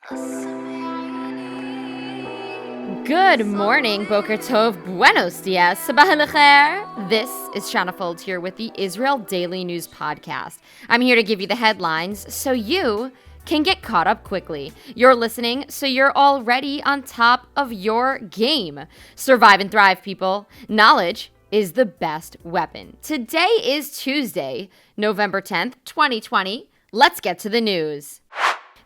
Good morning, Boker Tov, Buenos Dias, Sabah al-Khair. This is Shana Fold here with the Israel Daily News Podcast. I'm here to give you the headlines so you can get caught up quickly. You're listening, so you're already on top of your game. Survive and thrive, people. Knowledge is the best weapon. Today is Tuesday, November 10th, 2020. Let's get to the news.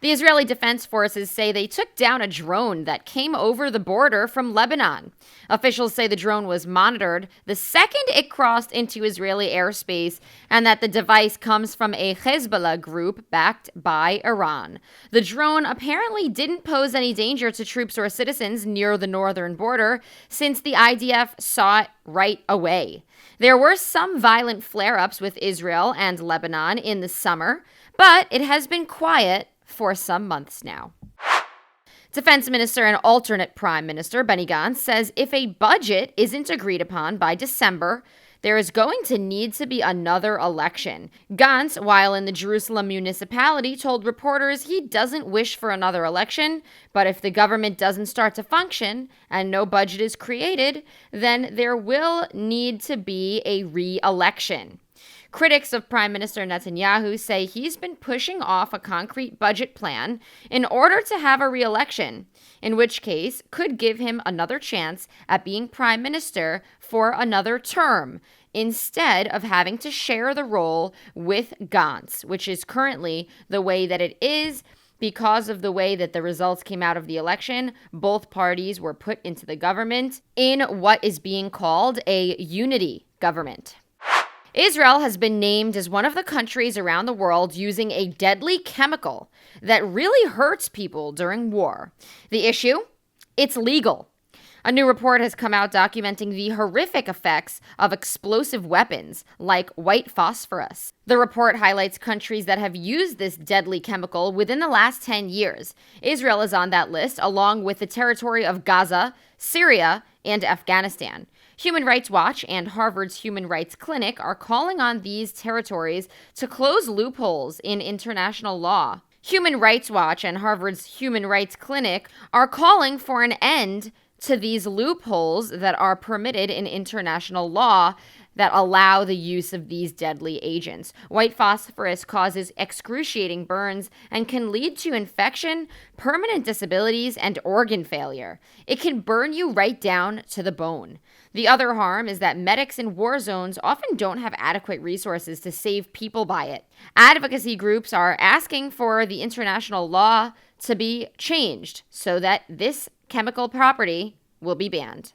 The Israeli Defense Forces say they took down a drone that came over the border from Lebanon. Officials say the drone was monitored the second it crossed into Israeli airspace and that the device comes from a Hezbollah group backed by Iran. The drone apparently didn't pose any danger to troops or citizens near the northern border since the IDF saw it right away. There were some violent flare-ups with Israel and Lebanon in the summer, but it has been quiet for some months now. Defense Minister and alternate Prime Minister Benny Gantz says if a budget isn't agreed upon by December, there is going to need to be another election. Gantz, while in the Jerusalem municipality, told reporters he doesn't wish for another election, but if the government doesn't start to function and no budget is created, then there will need to be a re-election. Critics of Prime Minister Netanyahu say he's been pushing off a concrete budget plan in order to have a re-election, in which case could give him another chance at being prime minister for another term, instead of having to share the role with Gantz, which is currently the way that it is. Because of the way that the results came out of the election, both parties were put into the government in what is being called a unity government. Israel has been named as one of the countries around the world using a deadly chemical that really hurts people during war. The issue? It's legal. A new report has come out documenting the horrific effects of explosive weapons like white phosphorus. The report highlights countries that have used this deadly chemical within the last 10 years. Israel is on that list, along with the territory of Gaza, Syria, and Afghanistan. Human Rights Watch and Harvard's Human Rights Clinic are calling on these territories to close loopholes in international law. Human Rights Watch and Harvard's Human Rights Clinic are calling for an end to these loopholes that are permitted in international law that allow the use of these deadly agents. White phosphorus causes excruciating burns and can lead to infection, permanent disabilities, and organ failure. It can burn you right down to the bone. The other harm is that medics in war zones often don't have adequate resources to save people by it. Advocacy groups are asking for the international law to be changed so that this chemical property will be banned.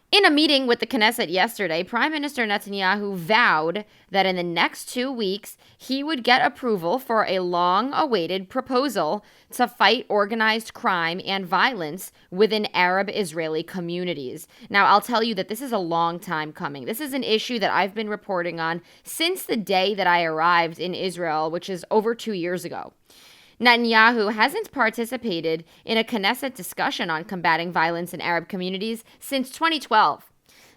In a meeting with the Knesset yesterday, Prime Minister Netanyahu vowed that in the next 2 weeks, he would get approval for a long-awaited proposal to fight organized crime and violence within Arab-Israeli communities. Now, I'll tell you that this is a long time coming. This is an issue that I've been reporting on since the day that I arrived in Israel, which is over 2 years ago. Netanyahu hasn't participated in a Knesset discussion on combating violence in Arab communities since 2012.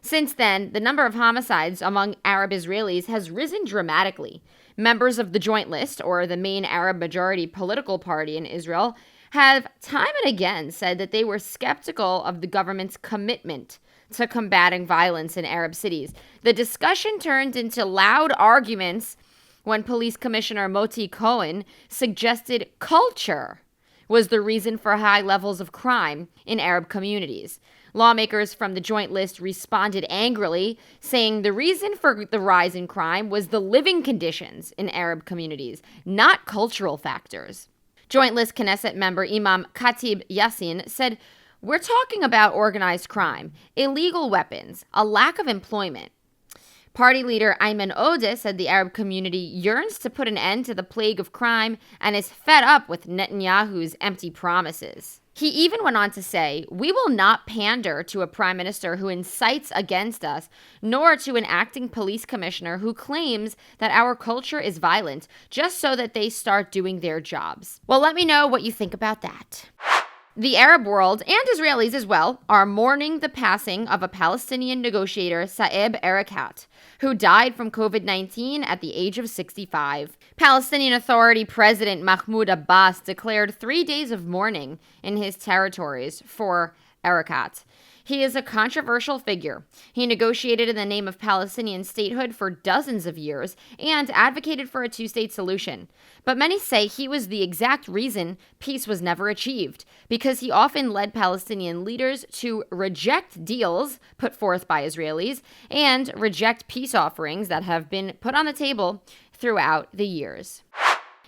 Since then, the number of homicides among Arab Israelis has risen dramatically. Members of the Joint List, or the main Arab-majority political party in Israel, have time and again said that they were skeptical of the government's commitment to combating violence in Arab cities. The discussion turned into loud arguments when Police Commissioner Moti Cohen suggested culture was the reason for high levels of crime in Arab communities. Lawmakers from the Joint List responded angrily, saying the reason for the rise in crime was the living conditions in Arab communities, not cultural factors. Joint List Knesset member Imam Khatib Yassin said, "We're talking about organized crime, illegal weapons, a lack of employment." Party leader Ayman Odeh said the Arab community yearns to put an end to the plague of crime and is fed up with Netanyahu's empty promises. He even went on to say, "We will not pander to a prime minister who incites against us, nor to an acting police commissioner who claims that our culture is violent, just so that they start doing their jobs." Well, let me know what you think about that. The Arab world, and Israelis as well, are mourning the passing of a Palestinian negotiator, Saeb Erekat, who died from COVID-19 at the age of 65. Palestinian Authority President Mahmoud Abbas declared 3 days of mourning in his territories for Erekat. He is a controversial figure. He negotiated in the name of Palestinian statehood for dozens of years and advocated for a two-state solution. But many say he was the exact reason peace was never achieved, because he often led Palestinian leaders to reject deals put forth by Israelis and reject peace offerings that have been put on the table throughout the years.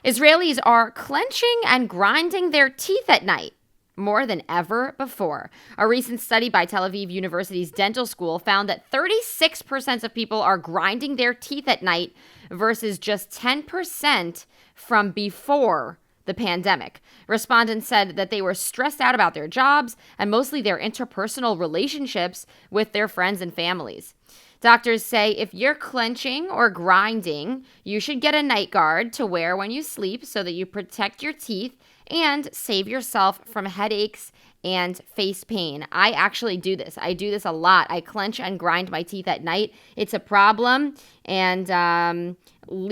Israelis are clenching and grinding their teeth at night more than ever before. A recent study by Tel Aviv University's dental school found that 36% of people are grinding their teeth at night versus just 10% from before the pandemic. Respondents said that they were stressed out about their jobs and mostly their interpersonal relationships with their friends and families. Doctors say if you're clenching or grinding, you should get a night guard to wear when you sleep so that you protect your teeth and save yourself from headaches and face pain. I actually do this. I do this a lot. I clench and grind my teeth at night. It's a problem. And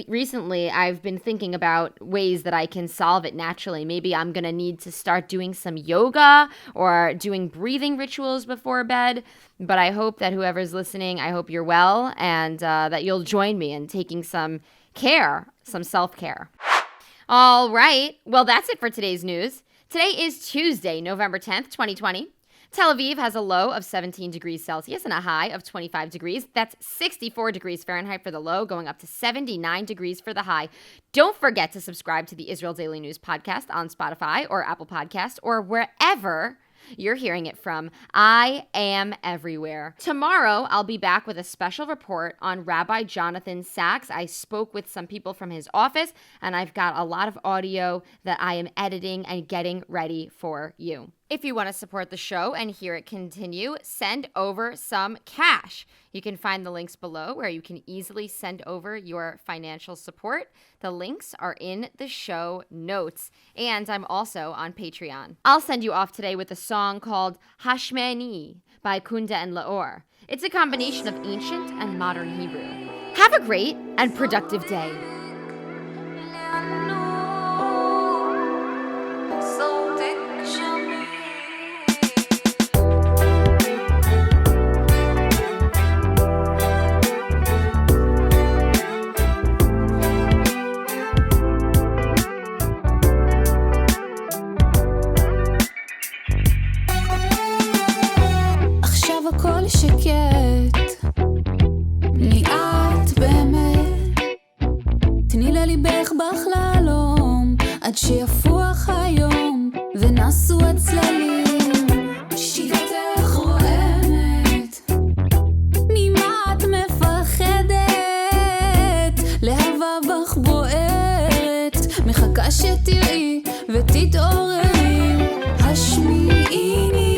recently, I've been thinking about ways that I can solve it naturally. Maybe I'm going to need to start doing some yoga or doing breathing rituals before bed. But I hope that whoever's listening, I hope you're well and that you'll join me in taking some care, some self-care. All right. Well, that's it for today's news. Today is Tuesday, November 10th, 2020. Tel Aviv has a low of 17 degrees Celsius and a high of 25 degrees. That's 64 degrees Fahrenheit for the low, going up to 79 degrees for the high. Don't forget to subscribe to the Israel Daily News podcast on Spotify or Apple Podcasts or wherever you're hearing it from. I am everywhere. Tomorrow, I'll be back with a special report on Rabbi Jonathan Sachs. I spoke with some people from his office, and I've got a lot of audio that I am editing and getting ready for you. If you want to support the show and hear it continue, send over some cash. You can find the links below where you can easily send over your financial support. The links are in the show notes. And I'm also on Patreon. I'll send you off today with a song called Hashmeni by Kunda and Laor. It's a combination of ancient and modern Hebrew. Have a great and productive day. הכל שקט, ליאת באמת, תני לליבך בחלום, עד שיפוח היום, ונסו הצללים, שיבתך רועמת, ממה את מפחדת, להבה בך בוערת, מחכה שתראי ותתעוררי, השמיעיני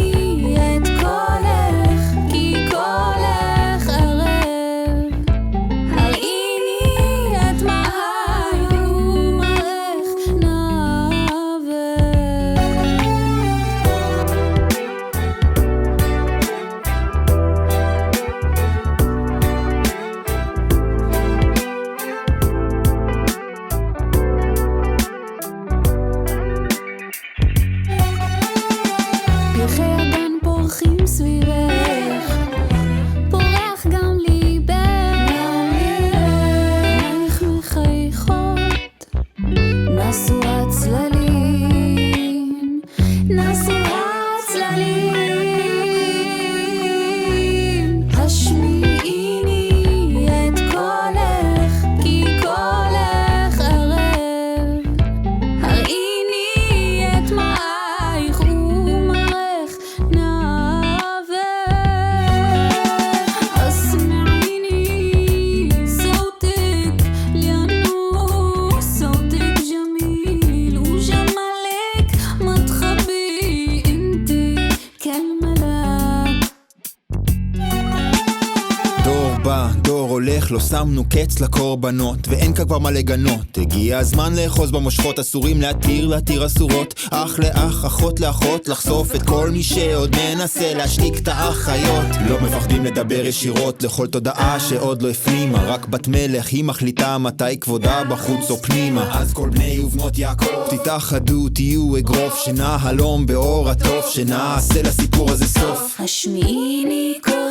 איך לא שמנו קץ לקורבנות, ואין כבר מה לגנות. הגיע הזמן לאחוז במושכות, אסורים להתיר אסורות. אח לאח, אחות לאחות, לחשוף את כל מי שעוד מנסה להשתיק את האחיות. לא מפחדים לדבר ישירות לכל תודעה שעוד לא הפנימה. רק בת מלך היא מחליטה מתי כבודה בחוץ או פנימה. אז כל בני ובנות יעקב תתאחדו, תהיו אגרוף, שנהלום באור הטוב, שנעשה לסיפור הזה סוף. השמיעיני קולך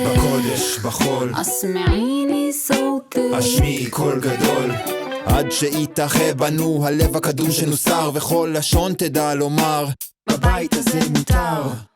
בקודש, בחול, אסמעיני סוטך השמיעי קול גדול, עד שיתאחה בנו הלב הקדום שנוסר, וכל לשון תדע לומר בבית הזה מותר.